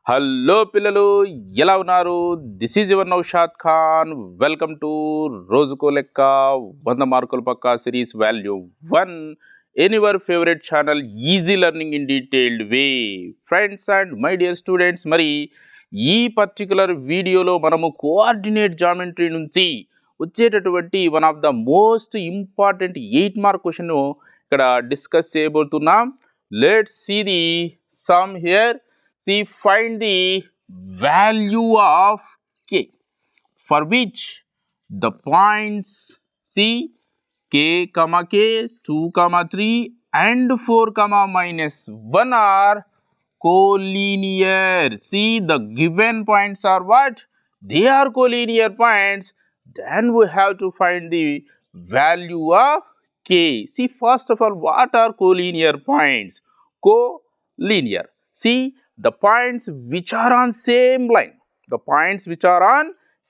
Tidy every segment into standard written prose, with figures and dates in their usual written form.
Hello పిల్లలు ఎలా ఉన్నారు? This is your Naushad Khan. Welcome to రోజుకో లెక్క 100 మార్కుల పక్కా series value 1 in your favourite channel easy learning in detailed way. Friends and my dear students, మరి ఈ పర్టికులర్ వీడియోలో మనము కోఆర్డినేట్ జామెట్రీ నుంచి వచ్చేటటువంటి one of the most important 8 mark question ఇక్కడ డిస్కస్ చేయబోతున్నాం. Let's see the sum here. See, find the value of k for which the points c k comma k 2 comma 3 and 4 comma minus 1 are collinear. See, the given points are what? They are collinear points. Then we have to find the value of k. See, first of all, what are collinear points? Collinear. See, the points which are on same line, the points which are on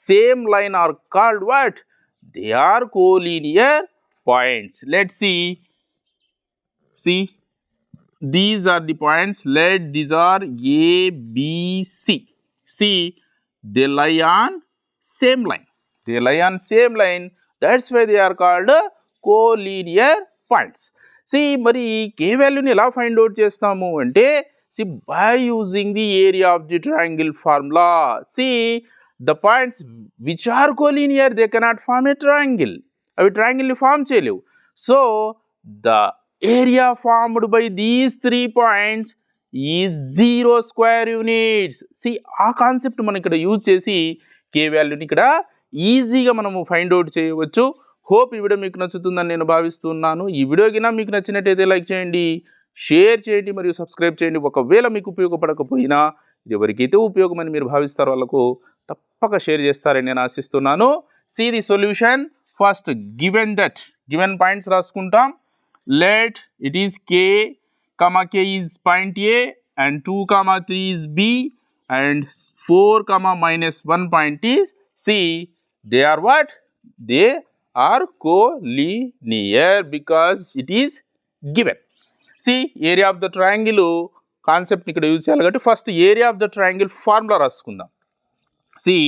same line are called what? They are collinear points. Let's see. See, these are the points. These are A, B, C. See, they lie on same line. They lie on same line. That's why they are called collinear points. See, మరి k వాల్యూని ఎలా find out చేస్తాము అంటే, see, by using the area of the triangle formula. See, the points which are collinear, they cannot form a triangle. అవి triangle ని form చేయలేవు. So, the area formed by these 3 points is 0 square units. See, ఆ concept మనం ఇక్కడ use చేసి k వాల్యూని ఇక్కడ ఈజీగా మనము ఫైండ్ అవుట్ చేయవచ్చు. హోప్ ఈ వీడియో మీకు నచ్చుతుందని నేను భావిస్తున్నాను. ఈ వీడియో కింద మీకు నచ్చినట్టయితే లైక్ చేయండి, షేర్ చేయండి మరియు సబ్స్క్రైబ్ చేయండి. ఒకవేళ మీకు ఉపయోగపడకపోయినా ఇది ఎవరికైతే ఉపయోగమని మీరు భావిస్తారో వాళ్ళకు తప్పక షేర్ చేస్తారని నేను ఆశిస్తున్నాను. See the solution. First given points రాసుకుంటాం. Let it is k comma k is point A and 2 comma 3 is B and 4 comma minus 1 point is C. They are what? They are collinear because it is given. See, area of the triangle concept ఇక్కడ use చేయాలి కాబట్టి first area of the triangle formula రాసుకుందాం. See,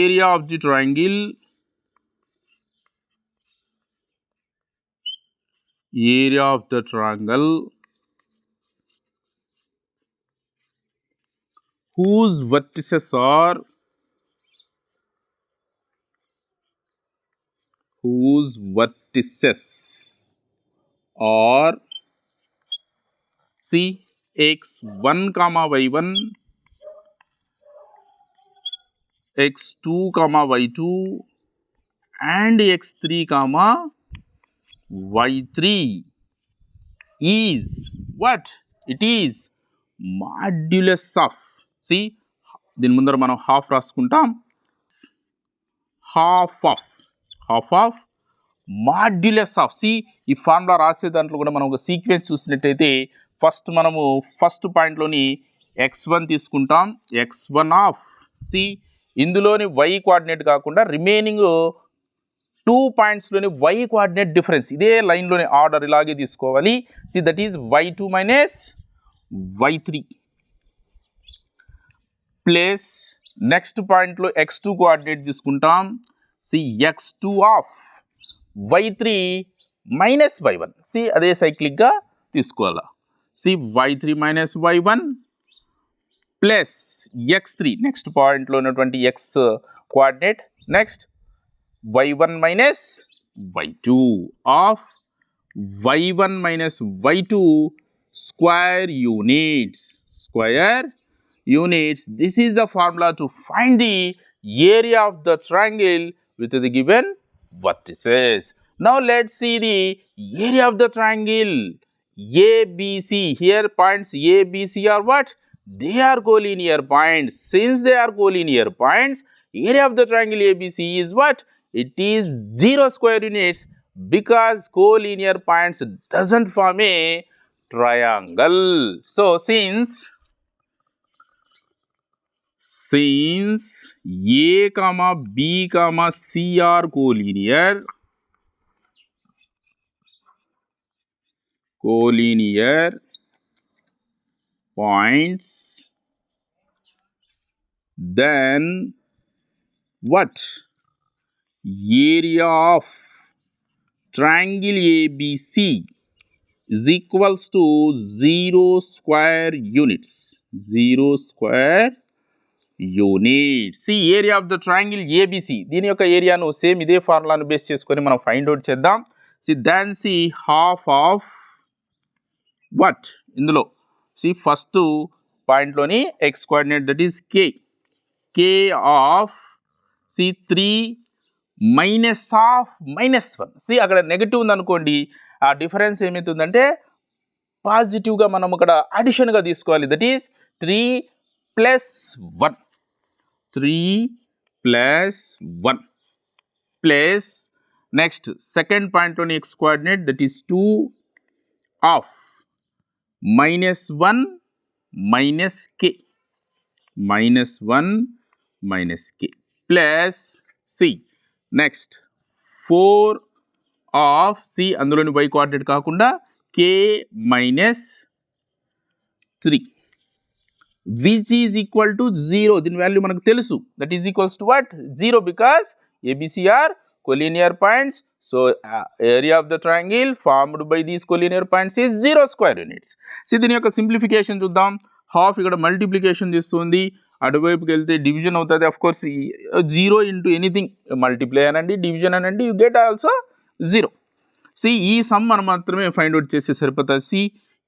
area of the triangle whose vertices are see x1 comma y1, x2 comma y2 and x3 comma y3 is what? It is modulus of, see, దీని ముందర మనం half రాసుకుంటాం. Half of modulus of. See, ఈ formula రాసే దాంట్లో కూడా మనం ఒక సీక్వెన్స్ చూసినట్టయితే ఫస్ట్ పాయింట్లోని x1 తీసుకుంటాం. x1 ఆఫ్, సి, ఇందులోని y కోఆర్డినేట్ కాకుండా రిమైనింగ్ 2 పాయింట్స్లోని y కోఆర్డినేట్ డిఫరెన్స్ ఇదే లైన్లోని ఆర్డర్ ఇలాగే తీసుకోవాలి. See, that is y2 minus y3 plus next పాయింట్లో x2 కోఆర్డినేట్ తీసుకుంటాం. C, x2 of y3 minus y1. C, అదే సైక్లిక్గా తీసుకోవాలా. C, y3 minus y1 plus x3 next పాయింట్లో ఉన్నటువంటి x coordinate, next y1 minus y2 of y1 minus y2 square units. This is the formula to find the area of the triangle with the given vertices. Now let's see the area of the triangle ABC. Here points ABC are what? They are collinear points. Since they are collinear points, area of the triangle ABC is what? It is 0 square units because collinear points doesn't form a triangle. So since A comma B comma C are collinear, points, then what? Area of triangle ABC is equals to 0 square units. 0 square units. See, area of the triangle ABC. దీని యొక్క ఏరియాను same ఇదే ఫార్ములాను base చేసుకొని మనం find out చేద్దాం. See, then see half of what? ఇందులో see first పాయింట్లోని x coordinate, that is k. K of see 3 minus of -1. See, అక్కడ నెగటివ్ ఉంది అనుకోండి, ఆ డిఫరెన్స్ ఏమవుతుందంటే పాజిటివ్గా మనం అక్కడ అడిషన్గా తీసుకోవాలి. That is 3 + 1. 3 + 1 plus next second పాయింట్లోని x coordinate, that is 2 of -1 - k. -1 - k plus c. Next 4 of c, అందులోని y కోఆర్డినేట్ కాకుండా k - 3, which is equal to 0. దీని వాల్యూ మనకు తెలుసు, that is equals to what? 0, because ABC are collinear points. So area of the triangle formed by these collinear points is 0 square units. So దీని యొక్క simplification చూద్దాం. Half ఇక్కడ multiplication చేస్తుంది, అటువైపుకి వెళ్తే division అవుతుంది. Of course 0 into anything, multiply అనండి, division అనండి, you get also 0. See ఈ సమ్ మనం మాత్రమే ఫైండ్ అవుట్ చేస్తే సరిపోతుంది. See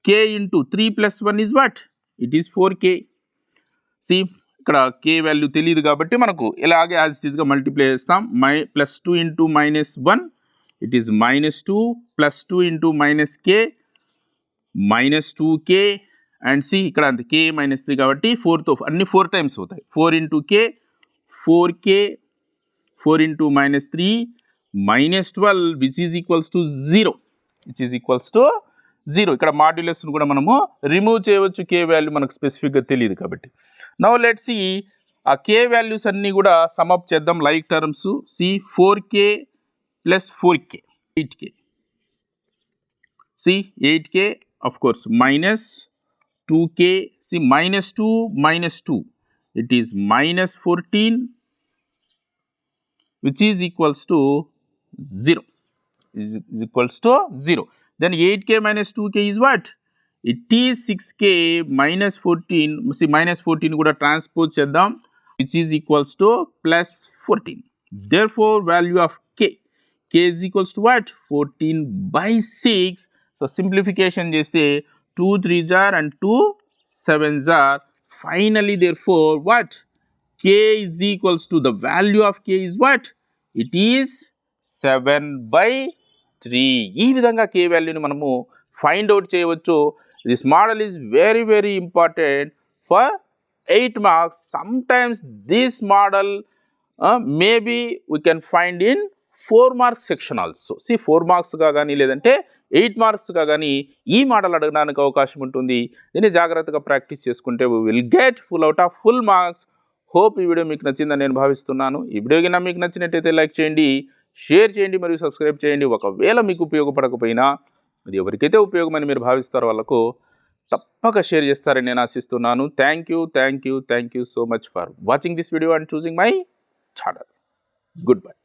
k into 3 + 1 is what? It is 4k. See ఇక్కడ k వాల్యూ తెలియదు కాబట్టి మనకు ఇలాగే యాజ్ ఇట్ ఈస్గా మల్టిప్లై చేస్తాం. +2 into -1, it is -2 +2 into -k -2k. And see ఇక్కడ అంత k -3 కాబట్టి 4తో అన్ని 4 టైమ్స్ అవుతాయి. 4 into k 4k, 4 into -3 -12, which is equals to 0. ఇక్కడ మాడ్యులస్ను కూడా మనము రిమూవ్ చేయవచ్చు, k వాల్యూ మనకు స్పెసిఫిక్గా తెలియదు కాబట్టి. నౌ లెట్స్ సీ ఆ k వాల్యూస్ అన్నీ కూడా సమ్అప్ చేద్దాం like terms. See 4k + 4k 8k. See 8k of course -2k. See -2 -2, it is -14, which is equals to 0. Then 8k - 2k is what? It is 6k -14. See -14 కూడా transpose చేద్దాం, which is equals to +14. Therefore value of k is equals to what? 14/6. So simplification చేస్తే 2 3s are and 2 7s are. Finally therefore what? K is equals to, the value of k is what? It is 7/3. ఈ విధంగా k వాల్యూని మనము find out చేయవచ్చు. This model is very very important for 8 marks. Sometimes this model maybe we can find in 4 marks section also. See 4 marksగా కానీ లేదంటే 8 marksగా కానీ ఈ model అడగడానికి అవకాశం ఉంటుంది. దీన్ని జాగ్రత్తగా ప్రాక్టీస్ చేసుకుంటే we will get full marks. Hope ఈ వీడియో మీకు నచ్చిందని నేను భావిస్తున్నాను. ఈ వీడియో కన్నా మీకు నచ్చినట్టయితే లైక్ చేయండి, షేర్ చేయండి మరియు సబ్స్క్రైబ్ చేయండి. ఒకవేళ మీకు ఉపయోగపడకపోయినా అది ఎవరికైతే ఉపయోగమని మీరు భావిస్తారో వాళ్ళకు తప్పక షేర్ చేస్తారని నేను ఆశిస్తున్నాను. Thank you so much for watching this video and choosing my channel. Good bye.